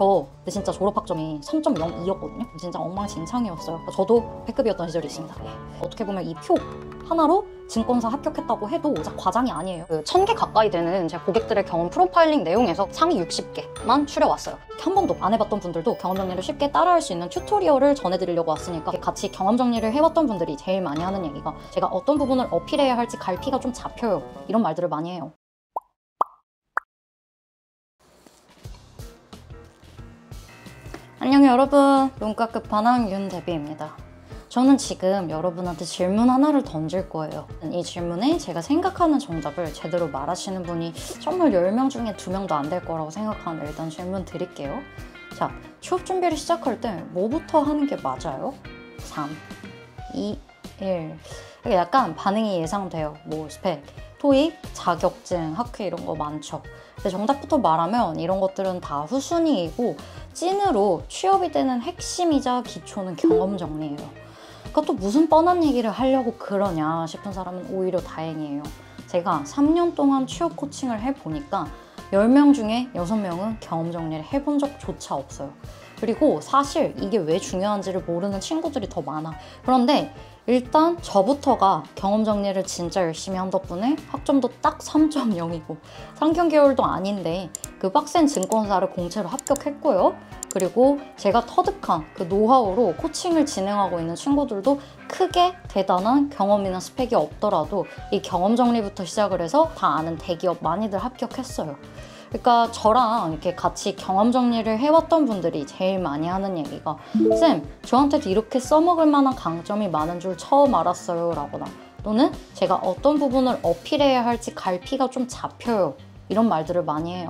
근데 진짜 졸업학점이 3.02였거든요. 진짜 엉망진창이었어요. 저도 B급이었던 시절이 있습니다. 어떻게 보면 이 표 하나로 증권사 합격했다고 해도 과장이 아니에요. 1000개 가까이 되는 제 고객들의 경험 프로파일링 내용에서 상위 60개만 추려왔어요. 한 번도 안 해봤던 분들도 경험 정리를 쉽게 따라할 수 있는 튜토리얼을 전해드리려고 왔으니까 같이 경험 정리를 해봤던 분들이 제일 많이 하는 얘기가 제가 어떤 부분을 어필해야 할지 갈피가 좀 잡혀요. 이런 말들을 많이 해요. 안녕 여러분, 문과 끝판왕 윤대비입니다. 저는 지금 여러분한테 질문 하나를 던질 거예요. 이 질문에 제가 생각하는 정답을 제대로 말하시는 분이 정말 10명 중에 2명도 안 될 거라고 생각하는데 일단 질문 드릴게요. 자, 취업 준비를 시작할 때 뭐부터 하는 게 맞아요? 3, 2, 1. 이게 약간 반응이 예상돼요. 뭐 스펙, 토익, 자격증, 학회 이런 거 많죠. 근데 정답부터 말하면 이런 것들은 다 후순위이고 찐으로 취업이 되는 핵심이자 기초는 경험 정리예요. 그것도 무슨 뻔한 얘기를 하려고 그러냐 싶은 사람은 오히려 다행이에요. 제가 3년 동안 취업 코칭을 해보니까 10명 중에 6명은 경험 정리를 해본 적조차 없어요. 그리고 사실 이게 왜 중요한지를 모르는 친구들이 더 많아. 그런데 일단 저부터가 경험 정리를 진짜 열심히 한 덕분에 학점도 딱 3.0이고 상경계열도 아닌데 그 빡센 증권사를 공채로 합격했고요. 그리고 제가 터득한 그 노하우로 코칭을 진행하고 있는 친구들도 크게 대단한 경험이나 스펙이 없더라도 이 경험 정리부터 시작을 해서 다 아는 대기업 많이들 합격했어요. 그러니까 저랑 이렇게 같이 경험 정리를 해왔던 분들이 제일 많이 하는 얘기가 쌤, 저한테도 이렇게 써먹을 만한 강점이 많은 줄 처음 알았어요 라거나 또는 제가 어떤 부분을 어필해야 할지 갈피가 좀 잡혀요 이런 말들을 많이 해요.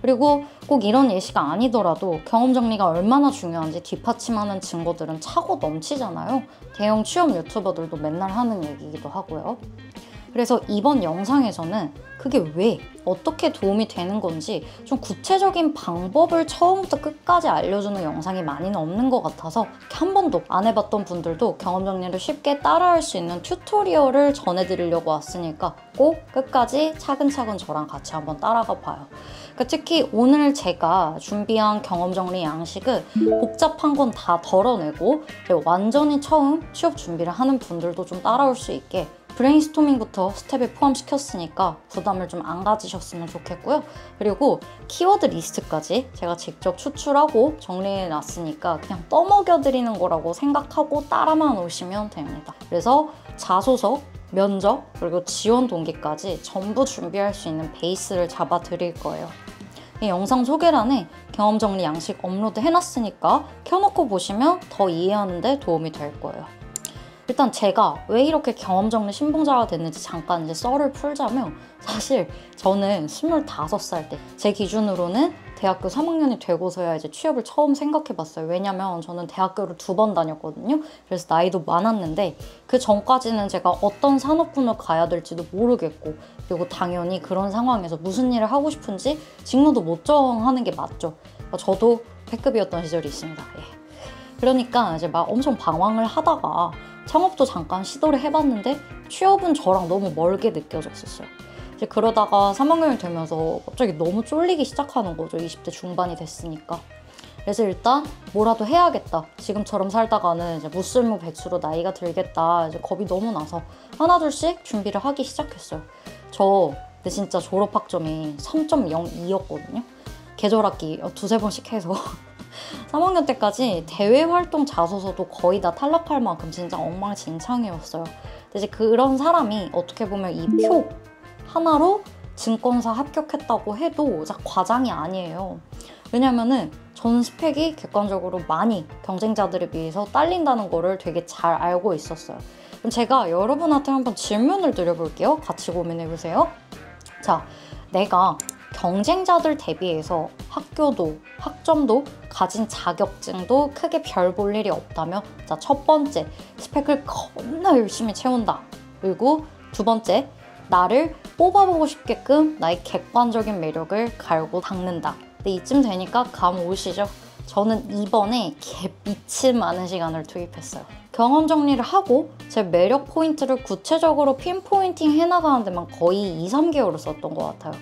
그리고 꼭 이런 예시가 아니더라도 경험 정리가 얼마나 중요한지 뒷받침하는 증거들은 차고 넘치잖아요. 대형 취업 유튜버들도 맨날 하는 얘기이기도 하고요. 그래서 이번 영상에서는 그게 왜, 어떻게 도움이 되는 건지 좀 구체적인 방법을 처음부터 끝까지 알려주는 영상이 많이는 없는 것 같아서 한 번도 안 해봤던 분들도 경험 정리를 쉽게 따라할 수 있는 튜토리얼을 전해드리려고 왔으니까 꼭 끝까지 차근차근 저랑 같이 한번 따라가 봐요. 특히 오늘 제가 준비한 경험 정리 양식은 복잡한 건 다 덜어내고 완전히 처음 취업 준비를 하는 분들도 좀 따라올 수 있게 브레인스토밍부터 스텝에 포함시켰으니까 부담을 좀 안 가지셨으면 좋겠고요. 그리고 키워드 리스트까지 제가 직접 추출하고 정리해놨으니까 그냥 떠먹여드리는 거라고 생각하고 따라만 오시면 됩니다. 그래서 자소서, 면접, 그리고 지원 동기까지 전부 준비할 수 있는 베이스를 잡아드릴 거예요. 이 영상 소개란에 경험 정리 양식 업로드 해놨으니까 켜놓고 보시면 더 이해하는 데 도움이 될 거예요. 일단 제가 왜 이렇게 경험 정리 신봉자가 됐는지 잠깐 이제 썰을 풀자면 사실 저는 25살 때 제 기준으로는 대학교 3학년이 되고서야 이제 취업을 처음 생각해봤어요. 왜냐면 저는 대학교를 2번 다녔거든요. 그래서 나이도 많았는데 그 전까지는 제가 어떤 산업군을 가야 될지도 모르겠고 그리고 당연히 그런 상황에서 무슨 일을 하고 싶은지 직무도 못 정하는 게 맞죠. 저도 B급이었던 시절이 있습니다. 그러니까 이제 막 엄청 방황을 하다가 창업도 잠깐 시도를 해봤는데 취업은 저랑 너무 멀게 느껴졌었어요. 이제 그러다가 3학년이 되면서 갑자기 너무 쫄리기 시작하는 거죠. 20대 중반이 됐으니까. 그래서 일단 뭐라도 해야겠다. 지금처럼 살다가는 이제 무쓸모 백수로 나이가 들겠다. 이제 겁이 너무 나서 하나둘씩 준비를 하기 시작했어요. 근데 진짜 졸업학점이 3.02였거든요. 계절학기 2-3번씩 해서 3학년 때까지 대외활동 자소서도 거의 다 탈락할 만큼 진짜 엉망진창이었어요. 근데 이제 그런 사람이 어떻게 보면 이 표 하나로 증권사 합격했다고 해도 과장이 아니에요. 왜냐면은 전 스펙이 객관적으로 많이 경쟁자들에 비해서 딸린다는 거를 되게 잘 알고 있었어요. 그럼 제가 여러분한테 한번 질문을 드려볼게요. 같이 고민해보세요. 자, 내가 경쟁자들 대비해서 학교도, 학점도, 가진 자격증도 크게 별 볼 일이 없다면 자, 첫 번째, 스펙을 겁나 열심히 채운다. 그리고 두 번째, 나를 뽑아보고 싶게끔 나의 객관적인 매력을 갈고 닦는다. 근데 이쯤 되니까 감 오시죠? 저는 이번에 미친 많은 시간을 투입했어요. 경험 정리를 하고 제 매력 포인트를 구체적으로 핀포인팅 해나가는 데만 거의 2-3개월을 썼던 것 같아요.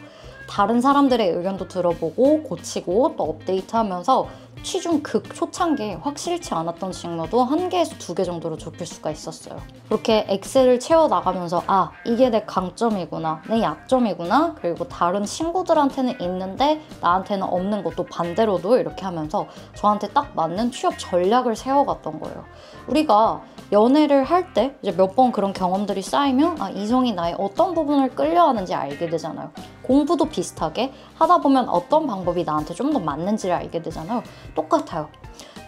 다른 사람들의 의견도 들어보고 고치고 또 업데이트하면서 취중 극초창기에 확실치 않았던 직무도 1개에서 2개 정도로 좁힐 수가 있었어요. 그렇게 엑셀을 채워나가면서 아, 이게 내 강점이구나, 내 약점이구나, 그리고 다른 친구들한테는 있는데 나한테는 없는 것도 반대로도 이렇게 하면서 저한테 딱 맞는 취업 전략을 세워갔던 거예요. 우리가 연애를 할 때 이제 몇 번 그런 경험들이 쌓이면 아, 이성이 나의 어떤 부분을 끌려하는지 알게 되잖아요. 공부도 비슷하게 하다 보면 어떤 방법이 나한테 좀 더 맞는지를 알게 되잖아요. 똑같아요.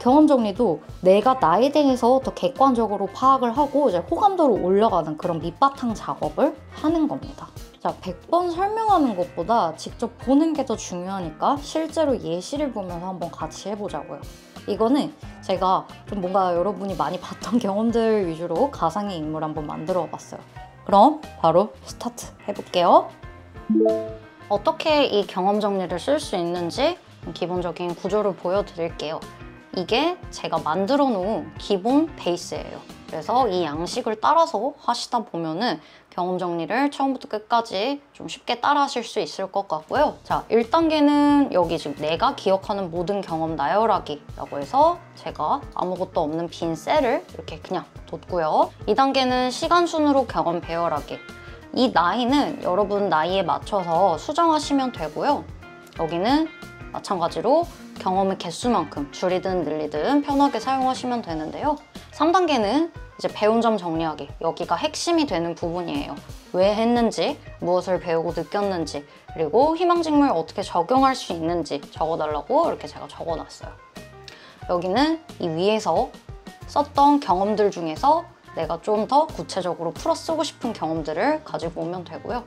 경험 정리도 내가 나에 대해서 더 객관적으로 파악을 하고 이제 호감도를 올려가는 그런 밑바탕 작업을 하는 겁니다. 자, 100번 설명하는 것보다 직접 보는 게 더 중요하니까 실제로 예시를 보면서 한번 같이 해보자고요. 이거는 제가 좀 뭔가 여러분이 많이 봤던 경험들 위주로 가상의 인물 한번 만들어 봤어요. 그럼 바로 스타트 해볼게요. 어떻게 이 경험 정리를 쓸 수 있는지 기본적인 구조를 보여드릴게요. 이게 제가 만들어 놓은 기본 베이스예요. 그래서 이 양식을 따라서 하시다 보면은 경험 정리를 처음부터 끝까지 좀 쉽게 따라 하실 수 있을 것 같고요. 자, 1단계는 여기 지금 내가 기억하는 모든 경험 나열하기라고 해서 제가 아무것도 없는 빈 셀을 이렇게 그냥 뒀고요. 2단계는 시간 순으로 경험 배열하기. 이 나이는 여러분 나이에 맞춰서 수정하시면 되고요. 여기는 마찬가지로 경험의 개수만큼 줄이든 늘리든 편하게 사용하시면 되는데요. 3단계는 이제 배운 점 정리하기. 여기가 핵심이 되는 부분이에요. 왜 했는지, 무엇을 배우고 느꼈는지, 그리고 희망 직무에 어떻게 적용할 수 있는지 적어달라고 이렇게 제가 적어놨어요. 여기는 이 위에서 썼던 경험들 중에서 내가 좀 더 구체적으로 풀어 쓰고 싶은 경험들을 가지고 오면 되고요.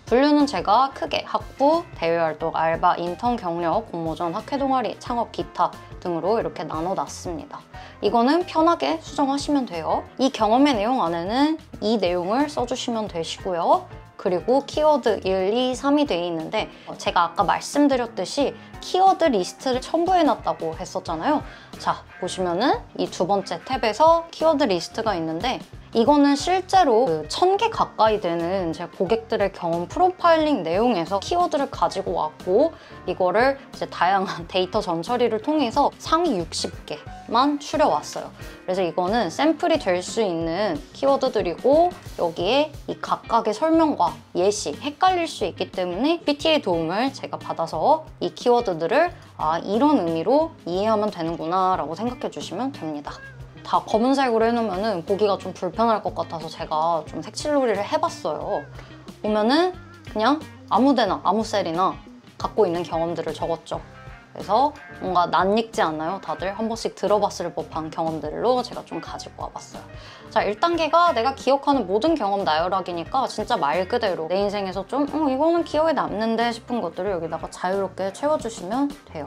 분류는 제가 크게 학부, 대외활동, 알바, 인턴, 경력, 공모전, 학회 동아리, 창업, 기타 등으로 이렇게 나눠놨습니다. 이거는 편하게 수정하시면 돼요. 이 경험의 내용 안에는 이 내용을 써주시면 되시고요. 그리고 키워드 1, 2, 3이 돼 있는데 제가 아까 말씀드렸듯이 키워드 리스트를 첨부해놨다고 했었잖아요. 자, 보시면은 이 두 번째 탭에서 키워드 리스트가 있는데 이거는 실제로 1000개 가까이 되는 제 고객들의 경험 프로파일링 내용에서 키워드를 가지고 왔고 이거를 이제 다양한 데이터 전처리를 통해서 상위 60개만 추려왔어요. 그래서 이거는 샘플이 될 수 있는 키워드들이고 여기에 이 각각의 설명과 예시, 헷갈릴 수 있기 때문에 PT의 도움을 제가 받아서 이 키워드들을 아, 이런 의미로 이해하면 되는구나 라고 생각해 주시면 됩니다. 다 검은색으로 해놓으면 보기가 좀 불편할 것 같아서 제가 좀 색칠놀이를 해봤어요. 보면은 그냥 아무데나 아무 셀이나 갖고 있는 경험들을 적었죠. 그래서 뭔가 낯익지 않나요? 다들 한 번씩 들어봤을 법한 경험들로 제가 좀 가지고 와봤어요. 자, 1단계가 내가 기억하는 모든 경험 나열하기니까 진짜 말 그대로 내 인생에서 좀 이거는 기억에 남는데 싶은 것들을 여기다가 자유롭게 채워주시면 돼요.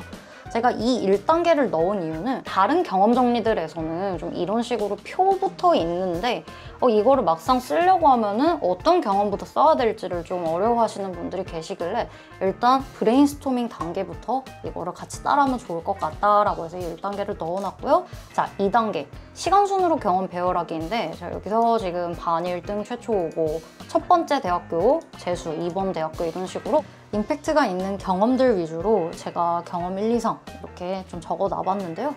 제가 이 1단계를 넣은 이유는 다른 경험 정리들에서는 좀 이런 식으로 표부터 있는데 이거를 막상 쓰려고 하면은 어떤 경험부터 써야 될지를 좀 어려워하시는 분들이 계시길래 일단 브레인스토밍 단계부터 이거를 같이 따라하면 좋을 것 같다라고 해서 이 1단계를 넣어놨고요. 자, 2단계 시간 순으로 경험 배열하기인데 자, 여기서 지금 반 1등 최초 오고 첫 번째 대학교 재수, 2번 대학교 이런 식으로 임팩트가 있는 경험들 위주로 제가 경험 1, 2, 3 이렇게 좀 적어 놔봤는데요.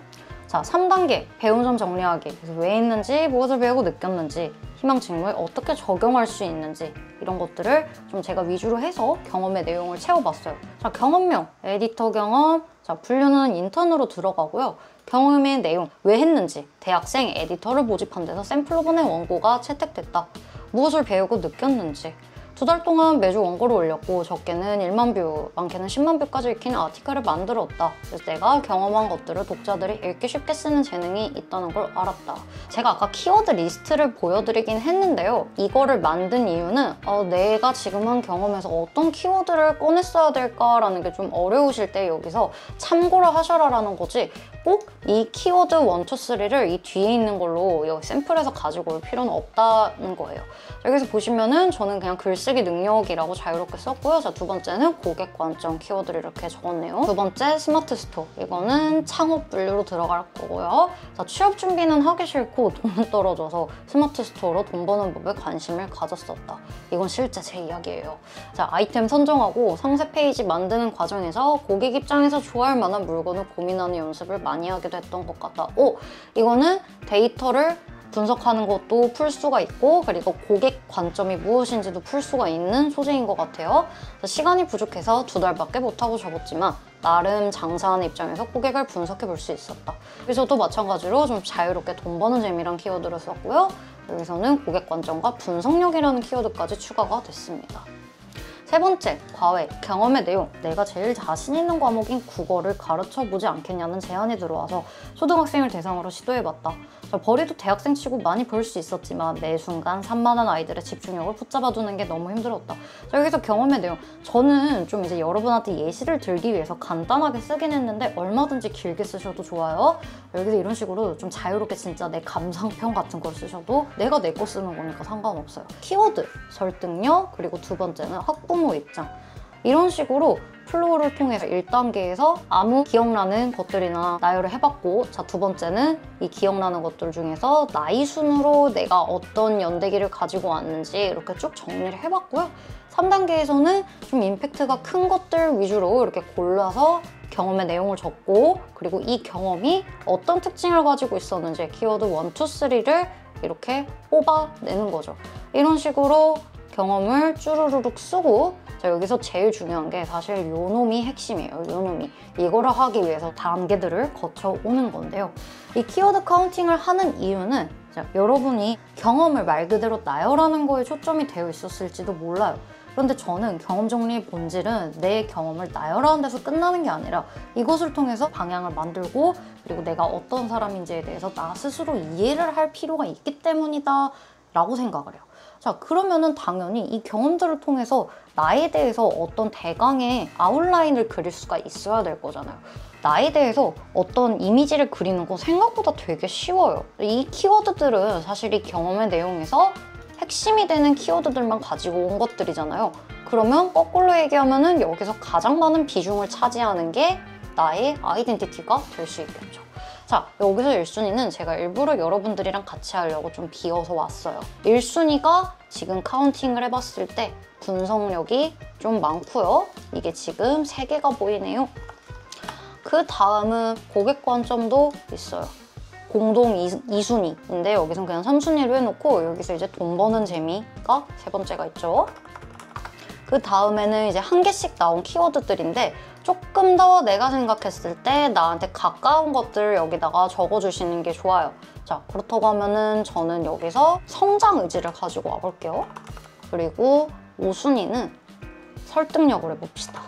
자, 3단계 배운 점 정리하기. 그래서 왜 했는지, 무엇을 배우고 느꼈는지, 희망 직무에 어떻게 적용할 수 있는지 이런 것들을 좀 제가 위주로 해서 경험의 내용을 채워봤어요. 자, 경험명, 에디터 경험, 자, 분류는 인턴으로 들어가고요. 경험의 내용, 왜 했는지, 대학생 에디터를 모집한 데서 샘플로 보낸 원고가 채택됐다. 무엇을 배우고 느꼈는지, 2달 동안 매주 원고를 올렸고 적게는 1만 뷰, 많게는 10만 뷰까지 읽히는 아티클을 만들었다. 그래서 내가 경험한 것들을 독자들이 읽기 쉽게 쓰는 재능이 있다는 걸 알았다. 제가 아까 키워드 리스트를 보여드리긴 했는데요. 이거를 만든 이유는 내가 지금 한 경험에서 어떤 키워드를 꺼냈어야 될까라는 게 좀 어려우실 때 여기서 참고를 하셔라라는 거지 꼭 이 키워드 1, 2, 3를 이 뒤에 있는 걸로 여기 샘플에서 가지고 올 필요는 없다는 거예요. 여기서 보시면은 저는 그냥 글쓰기 능력이라고 자유롭게 썼고요. 자, 두 번째는 고객 관점 키워드를 이렇게 적었네요. 두 번째 스마트 스토어. 이거는 창업 분류로 들어갈 거고요. 자, 취업 준비는 하기 싫고 돈은 떨어져서 스마트 스토어로 돈 버는 법에 관심을 가졌었다. 이건 실제 제 이야기예요. 자, 아이템 선정하고 상세 페이지 만드는 과정에서 고객 입장에서 좋아할 만한 물건을 고민하는 연습을 많이 하기도 했던 것 같다. 이거는 데이터를 분석하는 것도 풀 수가 있고 그리고 고객 관점이 무엇인지도 풀 수가 있는 소재인 것 같아요. 시간이 부족해서 2달밖에 못하고 접었지만 나름 장사하는 입장에서 고객을 분석해 볼 수 있었다. 여기서도 마찬가지로 좀 자유롭게 돈 버는 재미란 키워드를 썼고요. 여기서는 고객 관점과 분석력이라는 키워드까지 추가가 됐습니다. 세 번째, 과외, 경험의 내용. 내가 제일 자신 있는 과목인 국어를 가르쳐보지 않겠냐는 제안이 들어와서 초등학생을 대상으로 시도해봤다. 벌이도 대학생 치고 많이 벌 수 있었지만 매 순간 산만한 아이들의 집중력을 붙잡아두는 게 너무 힘들었다. 자, 여기서 경험의 내용. 저는 좀 이제 여러분한테 예시를 들기 위해서 간단하게 쓰긴 했는데 얼마든지 길게 쓰셔도 좋아요. 여기서 이런 식으로 좀 자유롭게 진짜 내 감상평 같은 걸 쓰셔도 내가 내 거 쓰는 거니까 상관없어요. 키워드, 설득력, 그리고 두 번째는 학부모 입장. 이런 식으로 플로우를 통해서 1단계에서 아무 기억나는 것들이나 나열을 해봤고, 자, 두 번째는 이 기억나는 것들 중에서 나이 순으로 내가 어떤 연대기를 가지고 왔는지 이렇게 쭉 정리를 해봤고요. 3단계에서는 좀 임팩트가 큰 것들 위주로 이렇게 골라서 경험의 내용을 적고, 그리고 이 경험이 어떤 특징을 가지고 있었는지 키워드 1, 2, 3를 이렇게 뽑아내는 거죠. 이런 식으로 경험을 쭈루루룩 쓰고, 자, 여기서 제일 중요한 게 사실 요 놈이 핵심이에요. 요 놈이. 이거를 하기 위해서 단계들을 거쳐오는 건데요. 이 키워드 카운팅을 하는 이유는, 자, 여러분이 경험을 말 그대로 나열하는 거에 초점이 되어 있었을지도 몰라요. 그런데 저는 경험 정리의 본질은 내 경험을 나열하는 데서 끝나는 게 아니라 이것을 통해서 방향을 만들고, 그리고 내가 어떤 사람인지에 대해서 나 스스로 이해를 할 필요가 있기 때문이다 라고 생각을 해요. 자, 그러면은 당연히 이 경험들을 통해서 나에 대해서 어떤 대강의 아웃라인을 그릴 수가 있어야 될 거잖아요. 나에 대해서 어떤 이미지를 그리는 거 생각보다 되게 쉬워요. 이 키워드들은 사실 이 경험의 내용에서 핵심이 되는 키워드들만 가지고 온 것들이잖아요. 그러면 거꾸로 얘기하면은 여기서 가장 많은 비중을 차지하는 게 나의 아이덴티티가 될 수 있겠죠. 자, 여기서 1순위는 제가 일부러 여러분들이랑 같이 하려고 좀 비워서 왔어요. 1순위가 지금 카운팅을 해봤을 때 분석력이 좀 많고요. 이게 지금 3개가 보이네요. 그 다음은 고객 관점도 있어요. 공동 2순위인데 여기선 그냥 3순위로 해놓고 여기서 이제 돈 버는 재미가 세 번째가 있죠. 그 다음에는 이제 한 개씩 나온 키워드들인데 조금 더 내가 생각했을 때 나한테 가까운 것들을 여기다가 적어주시는 게 좋아요. 자, 그렇다고 하면은 저는 여기서 성장 의지를 가지고 와볼게요. 그리고 5순위는 설득력을 해봅시다.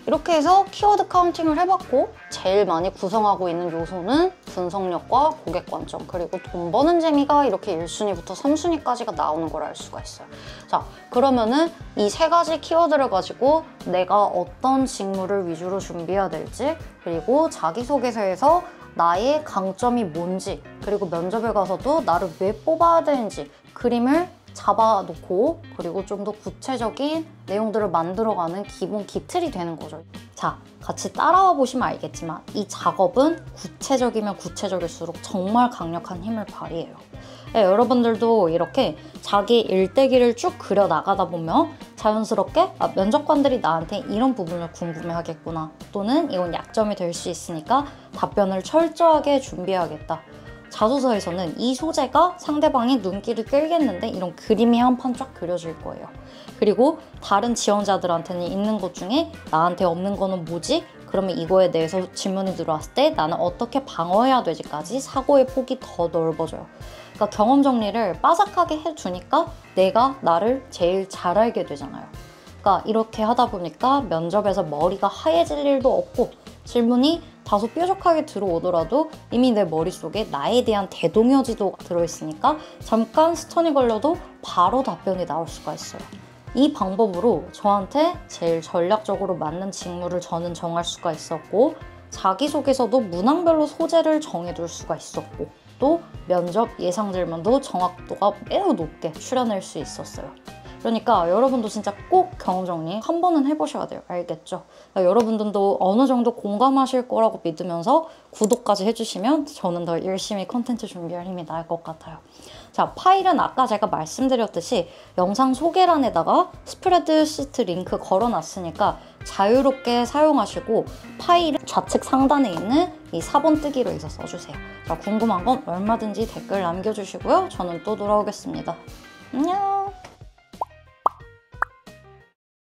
이렇게 해서 키워드 카운팅을 해봤고 제일 많이 구성하고 있는 요소는 분석력과 고객 관점, 그리고 돈 버는 재미가 이렇게 1순위부터 3순위까지가 나오는 걸 알 수가 있어요. 자, 그러면은 이 3가지 키워드를 가지고 내가 어떤 직무를 위주로 준비해야 될지, 그리고 자기소개서에서 나의 강점이 뭔지, 그리고 면접에 가서도 나를 왜 뽑아야 되는지 그림을 잡아놓고, 그리고 좀 더 구체적인 내용들을 만들어가는 기본 기틀이 되는 거죠. 자, 같이 따라와 보시면 알겠지만 이 작업은 구체적이면 구체적일수록 정말 강력한 힘을 발휘해요. 네, 여러분들도 이렇게 자기 일대기를 쭉 그려나가다 보면 자연스럽게 면접관들이 나한테 이런 부분을 궁금해하겠구나, 또는 이건 약점이 될 수 있으니까 답변을 철저하게 준비해야겠다. 자소서에서는 이 소재가 상대방의 눈길을 끌겠는데 이런 그림이 한 판 쫙 그려질 거예요. 그리고 다른 지원자들한테는 있는 것 중에 나한테 없는 거는 뭐지? 그러면 이거에 대해서 질문이 들어왔을 때 나는 어떻게 방어해야 되지까지 사고의 폭이 더 넓어져요. 그러니까 경험 정리를 빠삭하게 해주니까 내가 나를 제일 잘 알게 되잖아요. 그러니까 이렇게 하다 보니까 면접에서 머리가 하얘질 일도 없고, 질문이 다소 뾰족하게 들어오더라도 이미 내 머릿속에 나에 대한 대동여지도가 들어있으니까 잠깐 스턴이 걸려도 바로 답변이 나올 수가 있어요. 이 방법으로 저한테 제일 전략적으로 맞는 직무를 저는 정할 수가 있었고, 자기소개서도 문항별로 소재를 정해둘 수가 있었고 또 면접 예상 질문도 정확도가 매우 높게 추려낼 수 있었어요. 그러니까 여러분도 진짜 꼭 경정리 한 번은 해보셔야 돼요. 알겠죠? 그러니까 여러분들도 어느 정도 공감하실 거라고 믿으면서 구독까지 해주시면 저는 더 열심히 컨텐츠 준비할 힘이 날 것 같아요. 자, 파일은 아까 제가 말씀드렸듯이 영상 소개란에다가 스프레드시트 링크 걸어놨으니까 자유롭게 사용하시고 파일은 좌측 상단에 있는 이 4번 뜨기로 해서 써주세요. 자, 궁금한 건 얼마든지 댓글 남겨주시고요. 저는 또 돌아오겠습니다. 안녕!